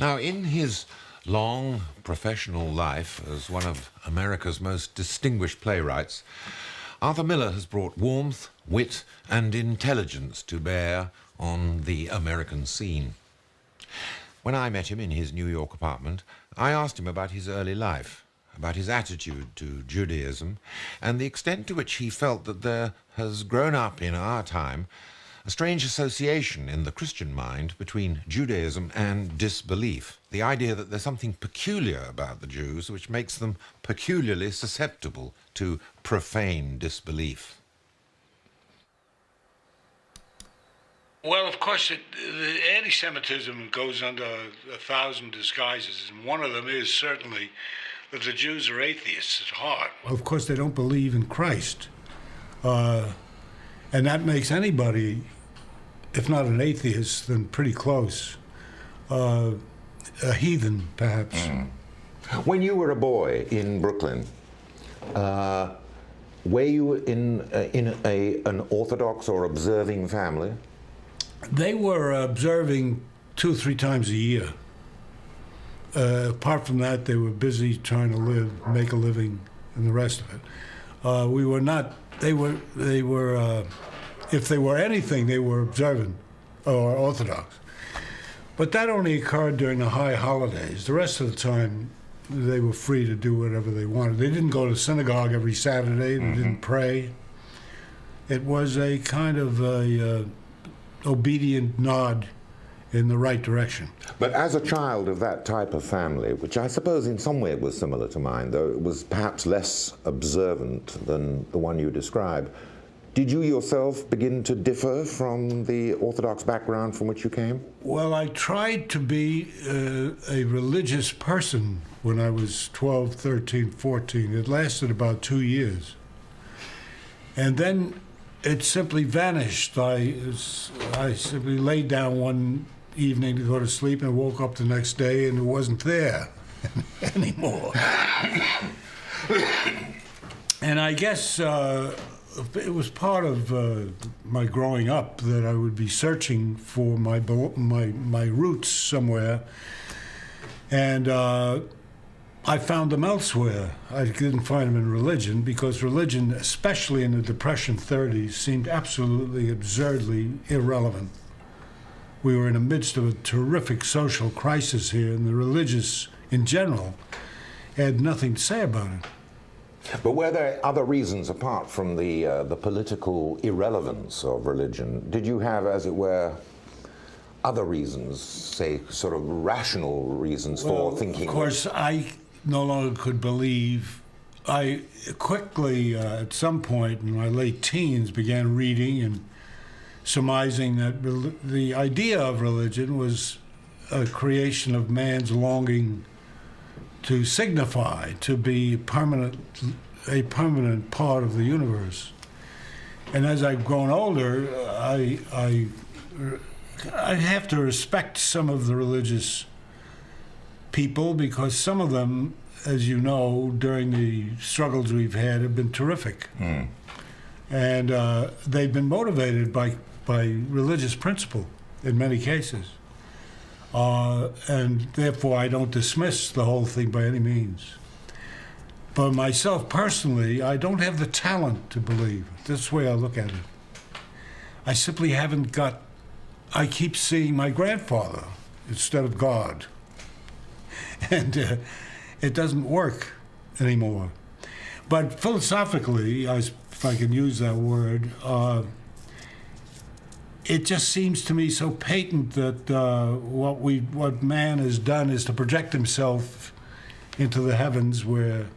Now, in his long professional life as one of America's most distinguished playwrights, Arthur Miller has brought warmth, wit, and intelligence to bear on the American scene. When I met him in his New York apartment, I asked him about his early life, about his attitude to Judaism, and the extent to which he felt that there has grown up in our time a strange association in the Christian mind between Judaism and disbelief. The idea that there's something peculiar about the Jews which makes them peculiarly susceptible to profane disbelief. Well, of course, the anti-Semitism goes under 1,000 disguises, and one of them is certainly that the Jews are atheists at heart. Of course, they don't believe in Christ. And that makes anybody, if not an atheist, then pretty close. A heathen, perhaps. When you were a boy in Brooklyn, were you in an Orthodox or observing family? They were observing 2 or 3 times a year. Apart from that, they were busy trying to make a living, and the rest of it. We were not. They were. If they were anything, they were observant or Orthodox. But that only occurred during the high holidays. The rest of the time, they were free to do whatever they wanted. They didn't go to synagogue every Saturday. They didn't pray. It was a kind of obedient nod in the right direction. But as a child of that type of family, which I suppose in some way was similar to mine, though it was perhaps less observant than the one you describe, did you yourself begin to differ from the Orthodox background from which you came? Well, I tried to be a religious person when I was 12, 13, 14. It lasted about 2 years. And then it simply vanished. I simply laid down one evening to go to sleep and woke up the next day and it wasn't there anymore. And I guess it was part of my growing up that I would be searching for my roots somewhere, and I found them elsewhere. I didn't find them in religion, because religion, especially in the Depression 30s, seemed absolutely absurdly irrelevant. We were in the midst of a terrific social crisis here, and the religious, in general, had nothing to say about it. But were there other reasons apart from the political irrelevance of religion? Did you have, as it were, other reasons, say, sort of rational reasons for thinking? Of course, I no longer could believe. I quickly, at some point in my late teens, began reading and surmising that the idea of religion was a creation of man's longing to signify, to be a permanent part of the universe. And as I've grown older, I have to respect some of the religious people, because some of them, as you know, during the struggles we've had, have been terrific. And they've been motivated by religious principle in many cases. And therefore I don't dismiss the whole thing by any means. But myself personally, I don't have the talent to believe. That's the way I look at it. I simply haven't got. I keep seeing my grandfather instead of God. And it doesn't work anymore. But philosophically, if I can use that word, it just seems to me so patent that what man has done is to project himself into the heavens, where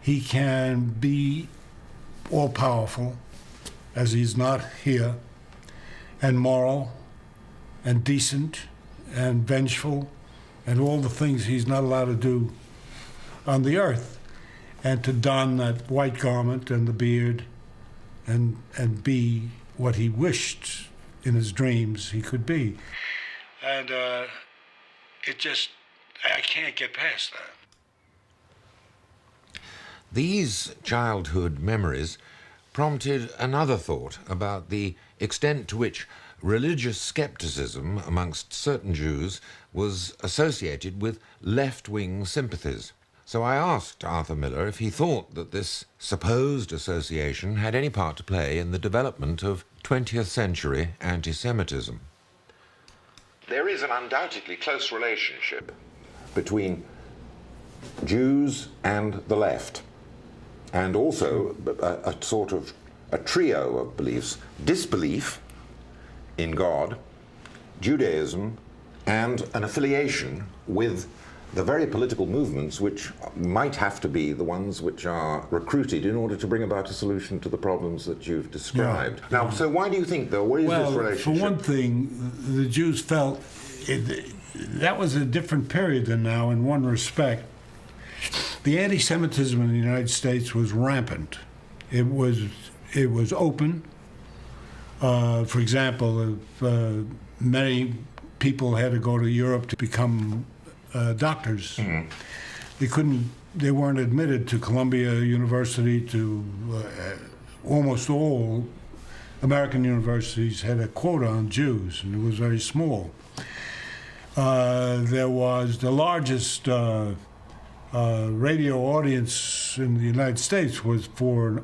he can be all-powerful, as he's not here, and moral, and decent, and vengeful, and all the things he's not allowed to do on the earth, and to don that white garment and the beard, and be what he wished in his dreams he could be. And I can't get past that. These childhood memories prompted another thought about the extent to which religious skepticism amongst certain Jews was associated with left-wing sympathies. So I asked Arthur Miller if he thought that this supposed association had any part to play in the development of 20th century anti-Semitism. There is an undoubtedly close relationship between Jews and the left, and also a sort of a trio of beliefs: disbelief in God, Judaism, and an affiliation with the very political movements which might have to be the ones which are recruited in order to bring about a solution to the problems that you've described. Yeah. Now, so why do you think there is this relationship? For one thing, the Jews felt that was a different period than now in one respect. The anti-Semitism in the United States was rampant. It was open. For example, many people had to go to Europe to become doctors. Mm-hmm. They weren't admitted to Columbia University, to almost all American universities had a quota on Jews, and it was very small. There was the largest radio audience in the United States was for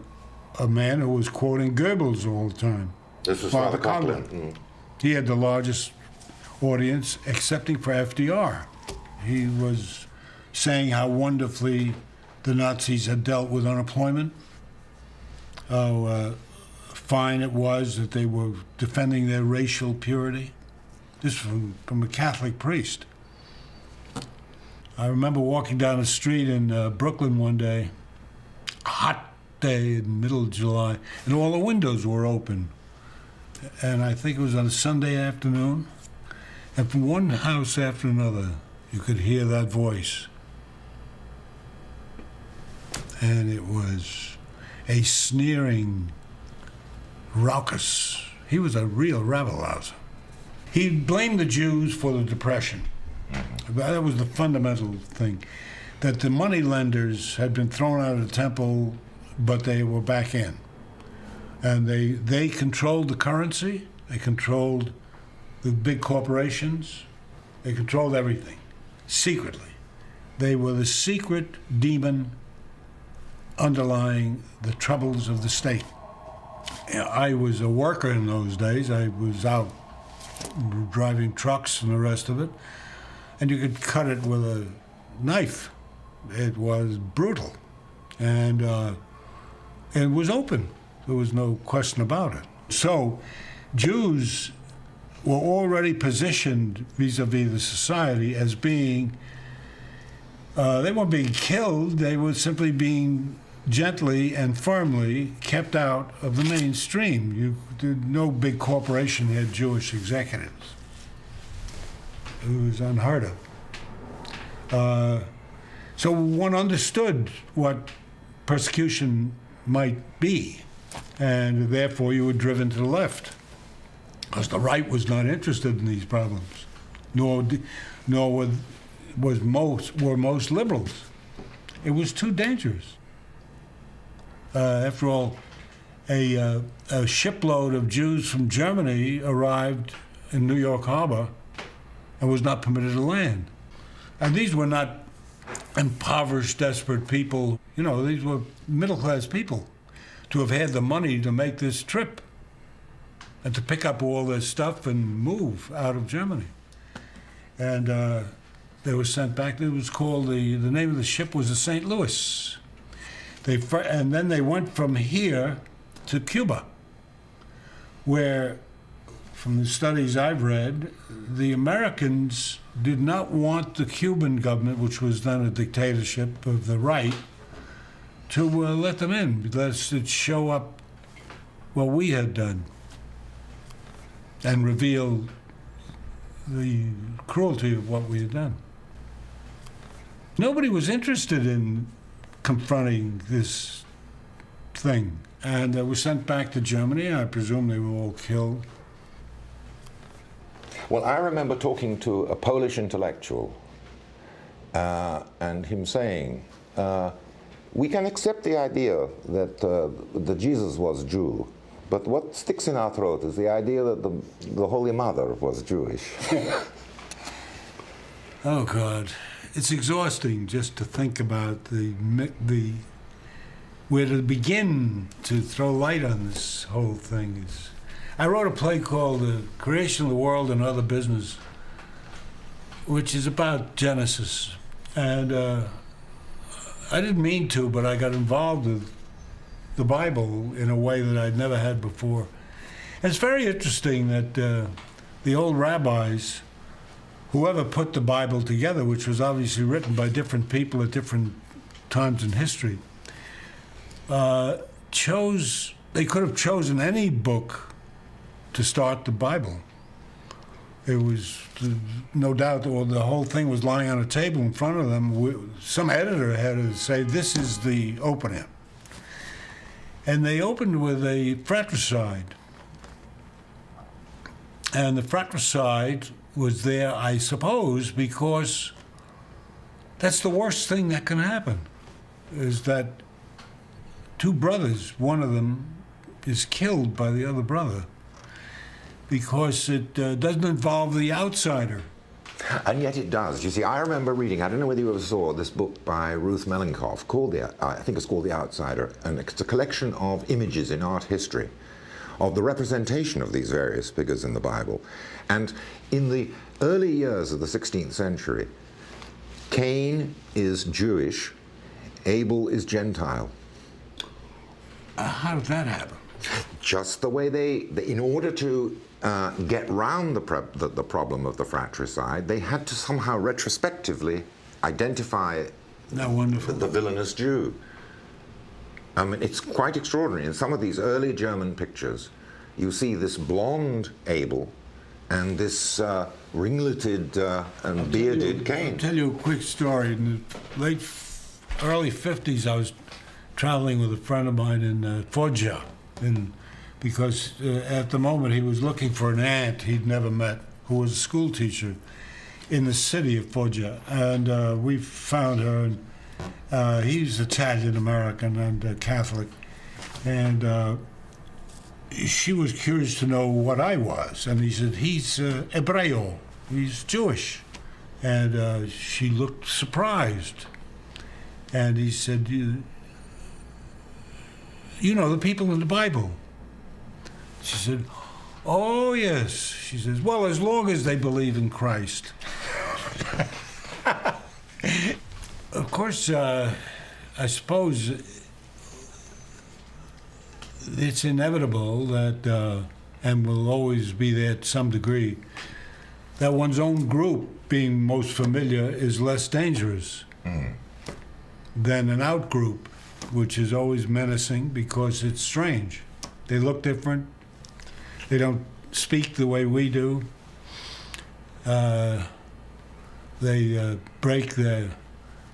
a man who was quoting Goebbels all the time. This was Father Kálin. Mm. He had the largest audience, excepting for FDR. He was saying how wonderfully the Nazis had dealt with unemployment, how fine it was that they were defending their racial purity. This from a Catholic priest. I remember walking down the street in Brooklyn one day, a hot day in the middle of July, and all the windows were open. And I think it was on a Sunday afternoon, and from one house after another, you could hear that voice. And it was a sneering, raucous. He was a real rabble-rouser. He blamed the Jews for the Depression. Mm-hmm. That was the fundamental thing, that the money lenders had been thrown out of the temple, but they were back in. And they controlled the currency, they controlled the big corporations, they controlled everything, secretly. They were the secret demon underlying the troubles of the state. I was a worker in those days. I was out driving trucks and the rest of it, and you could cut it with a knife. It was brutal, and it was open. There was no question about it. So Jews were already positioned vis-a-vis the society as being, they weren't being killed, they were simply being gently and firmly kept out of the mainstream. No big corporation had Jewish executives. It was unheard of. So one understood what persecution might be, and therefore you were driven to the left, because the right was not interested in these problems, nor were most liberals. It was too dangerous. After all, a shipload of Jews from Germany arrived in New York Harbor and was not permitted to land. And these were not impoverished, desperate people. You know, these were middle-class people to have had the money to make this trip and to pick up all their stuff and move out of Germany. And they were sent back. It was called, the name of the ship was the St. Louis. And then they went from here to Cuba, where, from the studies I've read, the Americans did not want the Cuban government, which was then a dictatorship of the right, to let them in, lest it show up what we had done and reveal the cruelty of what we had done. Nobody was interested in confronting this thing, and they were sent back to Germany. I presume they were all killed. Well, I remember talking to a Polish intellectual and him saying, we can accept the idea that Jesus was Jew, But what sticks in our throat is the idea that the Holy Mother was Jewish. Oh, God. It's exhausting just to think about where to begin to throw light on this whole thing. I wrote a play called The Creation of the World and Other Business, which is about Genesis. And I didn't mean to, but I got involved with the Bible in a way that I'd never had before. And it's very interesting that the old rabbis, whoever put the Bible together, which was obviously written by different people at different times in history, they could have chosen any book to start the Bible. It was, no doubt, or the whole thing was lying on a table in front of them. Some editor had to say, this is the opener. And they opened with a fratricide. And the fratricide was there, I suppose, because that's the worst thing that can happen, is that two brothers, one of them is killed by the other brother because it doesn't involve the outsider. And yet it does. You see, I remember reading, I don't know whether you ever saw this book by Ruth Mellencamp called I think it's called The Outsider, and it's a collection of images in art history of the representation of these various figures in the Bible. And in the early years of the 16th century, Cain is Jewish, Abel is Gentile. How did that happen? Just the way they in order to get round the problem of the fratricide, they had to somehow retrospectively identify the villainous Jew. I mean, it's quite extraordinary. In some of these early German pictures, you see this blonde Abel and this ringleted and bearded Cain. I'll tell you a quick story. In the early 50s, I was traveling with a friend of mine in Foggia, because at the moment he was looking for an aunt he'd never met, who was a school teacher in the city of Foggia. And we found her, and he's Italian-American and Catholic. And she was curious to know what I was. And he said, he's Hebreo, he's Jewish. And she looked surprised. And he said, you know the people in the Bible? She said, oh, yes. She says, well, as long as they believe in Christ. Of course, I suppose it's inevitable that, and will always be there to some degree, that one's own group being most familiar is less dangerous than an out group, which is always menacing because it's strange. They look different. They don't speak the way we do. They break the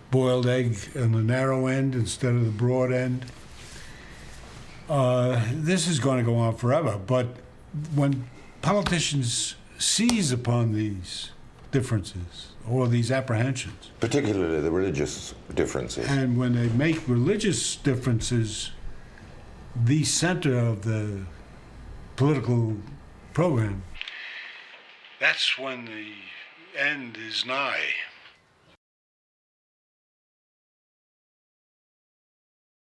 boiled egg on the narrow end instead of the broad end. This is going to go on forever, but when politicians seize upon these differences or these apprehensions, particularly the religious differences, and when they make religious differences the center of the political program, that's when the end is nigh.